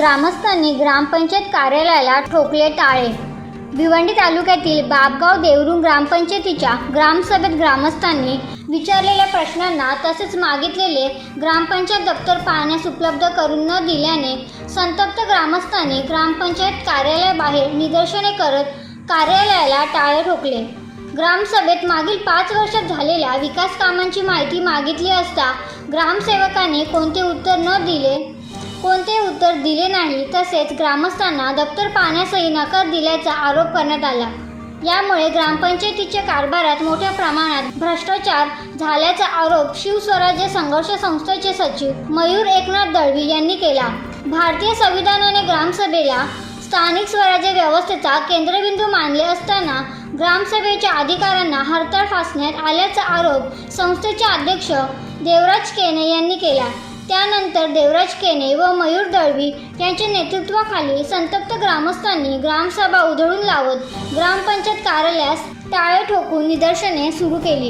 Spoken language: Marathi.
ग्रामस्थांनी ग्रामपंचायत कार्यालयाला ठोकले टाळे। भिवंडी तालुक्यातील बापगाव देवरुंग ग्रामपंचायतीच्या ग्रामसभेत ग्रामस्थांनी विचारलेल्या प्रश्नांना तसेच मागितलेले ग्रामपंचायत दप्तर पाहण्यास उपलब्ध करून न दिल्याने संतप्त ग्रामस्थांनी ग्रामपंचायत कार्यालयाबाहेर निदर्शने करत कार्यालयाला टाळे ठोकले। ग्रामसभेत मागील 5 वर्षात झालेल्या विकास कामांची माहिती मागितली असता ग्रामसेवकांनी कोणते उत्तर दिले नाही, तसेच ग्रामस्थांना दप्तर पाहण्यासही नकार दिल्याचा आरोप करण्यात आला। यामुळे ग्रामपंचायतीच्या कारभारात मोठ्या प्रमाणात भ्रष्टाचार झाल्याचा आरोप शिवस्वराज्य संघर्ष संस्थेचे सचिव मयूर एकनाथ दळवी यांनी केला। भारतीय संविधानाने ग्रामसभेला स्थानिक स्वराज्य व्यवस्थेचा केंद्रबिंदू मानले असताना ग्रामसभेच्या अधिकाऱ्यांना हरताळ फासण्यात आल्याचा आरोप संस्थेचे अध्यक्ष देवराज केने यांनी केला। त्यानंतर देवराज केने व मयूर दळवी यांच्या नेतृत्वाखाली संतप्त ग्रामस्थांनी ग्रामसभा उधळून लावत ग्रामपंचायत कार्यालयास टाळे ठोकून निदर्शने सुरू केली।